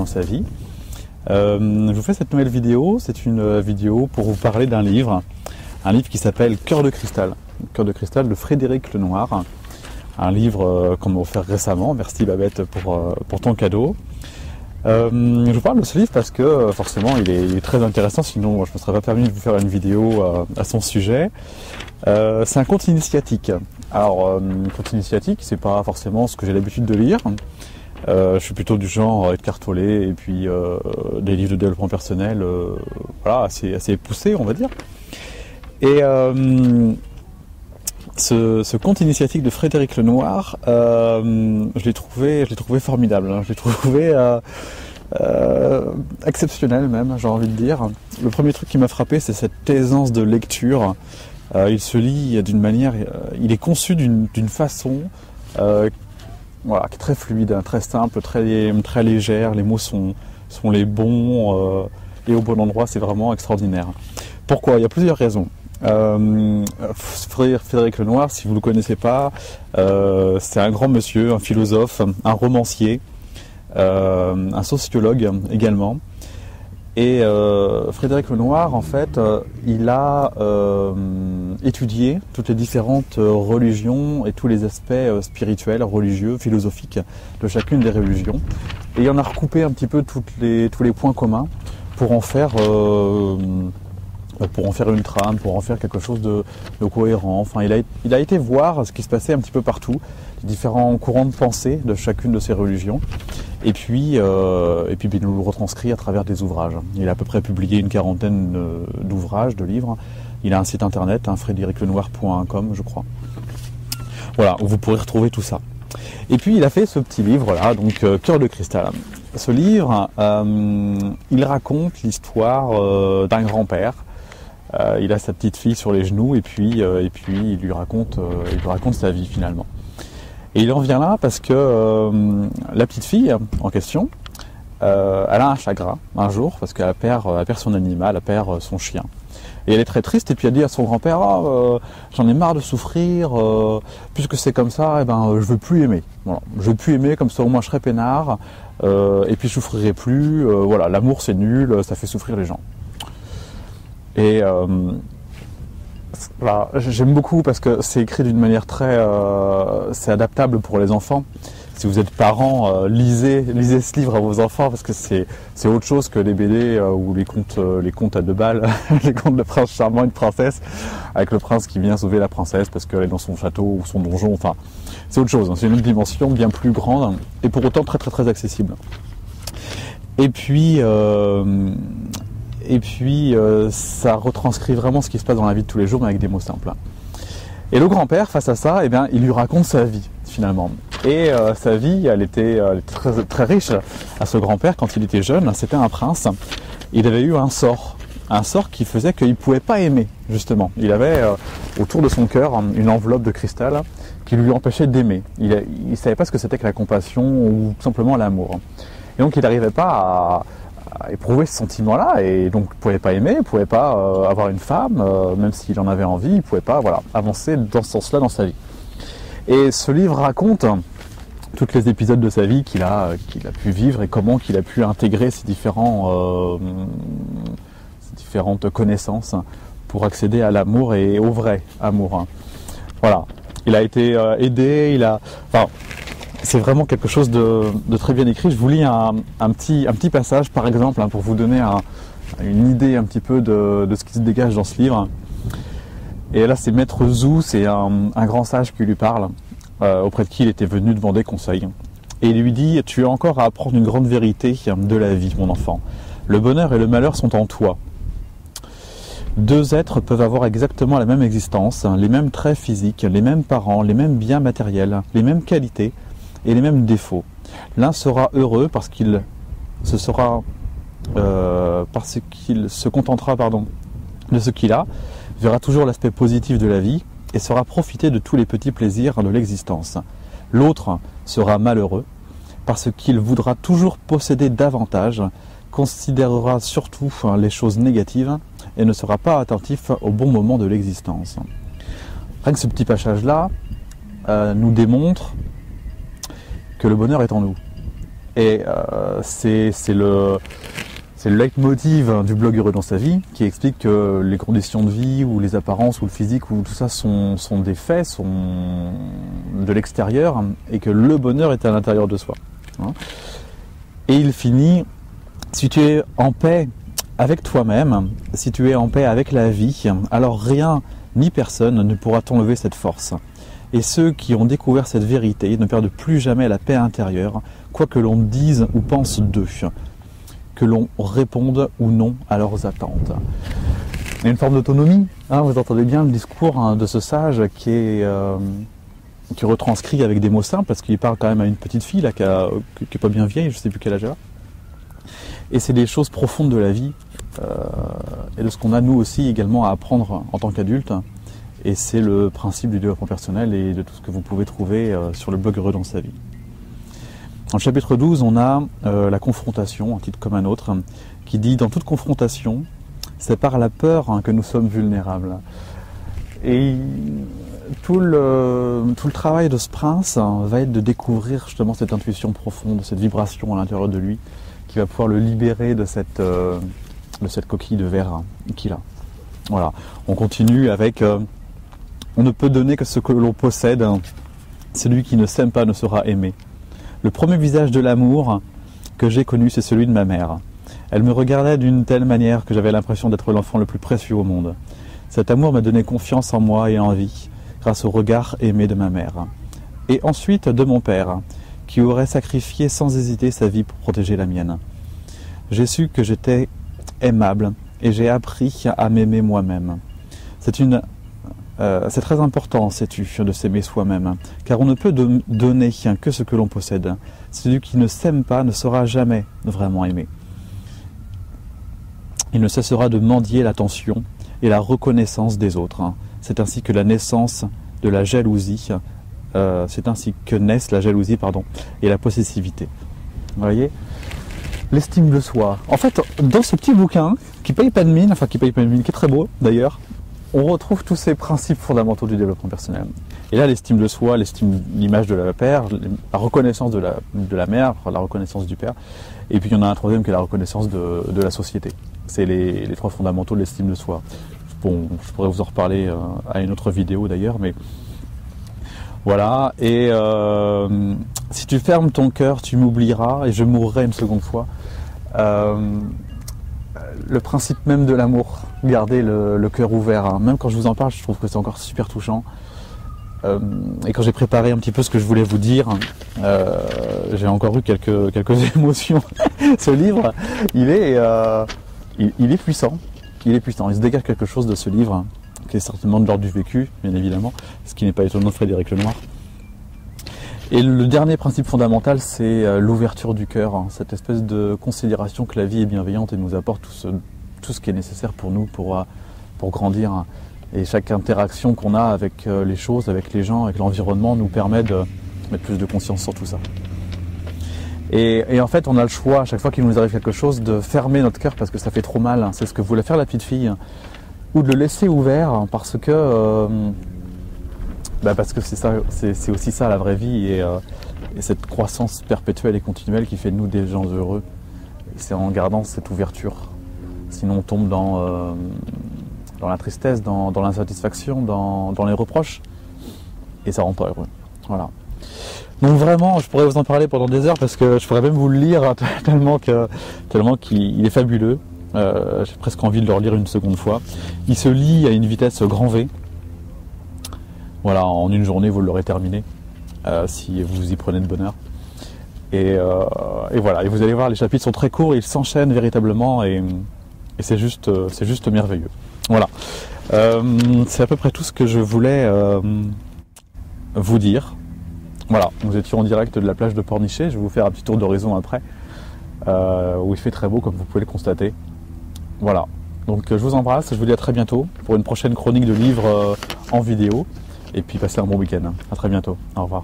dans sa vie. Je vous fais cette nouvelle vidéo, c'est une vidéo pour vous parler d'un livre qui s'appelle Cœur de cristal. Cœur de cristal de Frédéric Lenoir, un livre qu'on m'a offert récemment, merci Babette pour ton cadeau. Je vous parle de ce livre parce que forcément il est très intéressant, sinon je ne me serais pas permis de vous faire une vidéo à son sujet. C'est un conte initiatique. Alors, conte initiatique, c'est pas forcément ce que j'ai l'habitude de lire. Je suis plutôt du genre Eckhart Tolle et puis des livres de développement personnel, voilà, assez poussés, on va dire. Et ce conte initiatique de Frédéric Lenoir, je l'ai trouvé formidable. Je l'ai trouvé exceptionnel même, j'ai envie de dire. Le premier truc qui m'a frappé, c'est cette aisance de lecture. Il se lit d'une manière, il est conçu d'une façon voilà, qui est très fluide, très simple, très légère. Les mots sont les bons et au bon endroit, c'est vraiment extraordinaire. Pourquoi ? Il y a plusieurs raisons. Frédéric Lenoir, si vous ne le connaissez pas, c'est un grand monsieur, un philosophe, un romancier, un sociologue également. Et Frédéric Lenoir, en fait, il a étudié toutes les différentes religions et tous les aspects spirituels, religieux, philosophiques de chacune des religions. Et il en a recoupé un petit peu tous les points communs pour en faire une trame, pour en faire quelque chose de cohérent. Enfin, il a été voir ce qui se passait un petit peu partout, les différents courants de pensée de chacune de ces religions, et puis il nous le retranscrit à travers des ouvrages. Il a à peu près publié une quarantaine d'ouvrages, de livres. Il a un site internet, frédériclenoir.com, je crois. Voilà, où vous pourrez retrouver tout ça. Et puis il a fait ce petit livre-là, donc Cœur de cristal. Ce livre, il raconte l'histoire d'un grand-père. Il a sa petite fille sur les genoux et puis il lui raconte sa vie finalement. Et il en vient là parce que la petite fille en question, elle a un chagrin un jour parce qu'elle perd son animal, elle perd son chien. Et elle est très triste et puis elle dit à son grand-père j'en ai marre de souffrir, puisque c'est comme ça, je veux plus aimer. Voilà. Je veux plus aimer, comme ça au moins je serai peinard, et puis je souffrirai plus, voilà, l'amour c'est nul, ça fait souffrir les gens. Et voilà, j'aime beaucoup parce que c'est écrit d'une manière c'est adaptable pour les enfants. Si vous êtes parents, lisez ce livre à vos enfants parce que c'est autre chose que les BD ou les contes à 2 balles, les contes de prince charmant et de princesse, avec le prince qui vient sauver la princesse parce qu'elle est dans son château ou son donjon. Enfin, c'est autre chose. C'est une autre dimension bien plus grande et pour autant très très très accessible. Et puis ça retranscrit vraiment ce qui se passe dans la vie de tous les jours, mais avec des mots simples. Et le grand-père, face à ça, il lui raconte sa vie, finalement. Et sa vie, elle était très, très riche à ce grand-père quand il était jeune. C'était un prince. Il avait eu un sort qui faisait qu'il ne pouvait pas aimer, justement. Il avait autour de son cœur une enveloppe de cristal qui lui empêchait d'aimer. Il ne savait pas ce que c'était que la compassion ou simplement l'amour. Et donc il n'arrivait pas à éprouver ce sentiment-là, et donc il ne pouvait pas aimer, il ne pouvait pas avoir une femme, même s'il en avait envie, il ne pouvait pas avancer dans ce sens-là dans sa vie. Et ce livre raconte tous les épisodes de sa vie qu'il a pu vivre et comment qu'il a pu intégrer ces différentes connaissances pour accéder à l'amour et au vrai amour. Voilà, il a été aidé, c'est vraiment quelque chose de très bien écrit. Je vous lis un petit passage, par exemple, pour vous donner une idée un petit peu de ce qui se dégage dans ce livre. Et là, c'est Maître Zhou, c'est un grand sage qui lui parle, auprès de qui il était venu demander conseil. Et il lui dit « Tu as encore à apprendre une grande vérité de la vie, mon enfant. Le bonheur et le malheur sont en toi. 2 êtres peuvent avoir exactement la même existence, les mêmes traits physiques, les mêmes parents, les mêmes biens matériels, les mêmes qualités, et les mêmes défauts. L'un sera heureux parce qu'il se contentera de ce qu'il a, verra toujours l'aspect positif de la vie et saura profiter de tous les petits plaisirs de l'existence. L'autre sera malheureux parce qu'il voudra toujours posséder davantage, considérera surtout les choses négatives et ne sera pas attentif au bon moment de l'existence. Rien que ce petit passage-là nous démontre que le bonheur est en nous. Et c'est le leitmotiv du blog Heureux dans sa vie qui explique que les conditions de vie ou les apparences ou le physique ou tout ça sont des faits, sont de l'extérieur et que le bonheur est à l'intérieur de soi. Et il finit, si tu es en paix avec toi-même, si tu es en paix avec la vie, alors rien ni personne ne pourra t'enlever cette force. Et ceux qui ont découvert cette vérité ne perdent plus jamais la paix intérieure, quoi que l'on dise ou pense d'eux, que l'on réponde ou non à leurs attentes. Il y a une forme d'autonomie, vous entendez bien le discours de ce sage qui retranscrit avec des mots simples, parce qu'il parle quand même à une petite fille là, qui est pas bien vieille, je ne sais plus quel âge elle a. Et c'est des choses profondes de la vie, et de ce qu'on a nous aussi également à apprendre en tant qu'adultes. Et c'est le principe du développement personnel et de tout ce que vous pouvez trouver sur le blog Heureux dans sa vie. Dans le chapitre 12, on a la confrontation, un titre comme un autre, qui dit « Dans toute confrontation, c'est par la peur que nous sommes vulnérables ». Et tout le travail de ce prince va être de découvrir justement cette intuition profonde, cette vibration à l'intérieur de lui, qui va pouvoir le libérer de cette coquille de verre qu'il a. Voilà, on continue avec on ne peut donner que ce que l'on possède, celui qui ne s'aime pas ne sera aimé. Le premier visage de l'amour que j'ai connu, c'est celui de ma mère. Elle me regardait d'une telle manière que j'avais l'impression d'être l'enfant le plus précieux au monde. Cet amour m'a donné confiance en moi et en vie, grâce au regard aimé de ma mère. Et ensuite de mon père, qui aurait sacrifié sans hésiter sa vie pour protéger la mienne. J'ai su que j'étais aimable et j'ai appris à m'aimer moi-même. C'est très important, sais-tu, de s'aimer soi-même, car on ne peut donner que ce que l'on possède. Celui qui ne s'aime pas ne sera jamais vraiment aimé. Il ne cessera de mendier l'attention et la reconnaissance des autres. C'est ainsi que naissent la jalousie et la possessivité. Vous voyez ? L'estime de soi. En fait, dans ce petit bouquin, qui paye pas de mine, qui est très beau d'ailleurs, on retrouve tous ces principes fondamentaux du développement personnel. Et là, l'estime de soi, l'image de la père, la reconnaissance de la mère, la reconnaissance du père, et puis il y en a un troisième qui est la reconnaissance de la société. C'est les trois fondamentaux de l'estime de soi. Bon, je pourrais vous en reparler à une autre vidéo d'ailleurs, mais voilà. Et si tu fermes ton cœur, tu m'oublieras et je mourrai une seconde fois. Le principe même de l'amour, garder le cœur ouvert. Même quand je vous en parle, je trouve que c'est encore super touchant. Et quand j'ai préparé un petit peu ce que je voulais vous dire, j'ai encore eu quelques émotions. Ce livre, il est puissant. Il se dégage quelque chose de ce livre, qui est certainement de l'ordre du vécu, bien évidemment, ce qui n'est pas étonnant de Frédéric Lenoir. Et le dernier principe fondamental, c'est l'ouverture du cœur, cette espèce de considération que la vie est bienveillante et nous apporte tout ce qui est nécessaire pour nous, pour grandir. Et chaque interaction qu'on a avec les choses, avec les gens, avec l'environnement, nous permet de mettre plus de conscience sur tout ça. Et en fait, on a le choix, à chaque fois qu'il nous arrive quelque chose, de fermer notre cœur parce que ça fait trop mal. C'est ce que voulait faire la petite fille. Ou de le laisser ouvert parce que c'est aussi ça la vraie vie et cette croissance perpétuelle et continuelle qui fait de nous des gens heureux. Et c'est en gardant cette ouverture. Sinon on tombe dans la tristesse, dans l'insatisfaction, dans les reproches. Et ça rend pas heureux. Voilà. Donc vraiment, je pourrais vous en parler pendant des heures parce que je pourrais même vous le lire tellement qu'il est fabuleux. J'ai presque envie de le relire une seconde fois. Il se lit à une vitesse grand V. Voilà, en une journée, vous l'aurez terminé, si vous y prenez de bonheur. Et voilà, et vous allez voir, les chapitres sont très courts, ils s'enchaînent véritablement, et c'est juste merveilleux. Voilà, c'est à peu près tout ce que je voulais vous dire. Voilà, nous étions en direct de la plage de Pornichet, je vais vous faire un petit tour d'horizon après, où il fait très beau, comme vous pouvez le constater. Voilà, donc je vous embrasse, je vous dis à très bientôt pour une prochaine chronique de livres en vidéo. Et puis passez un bon week-end. À très bientôt. Au revoir.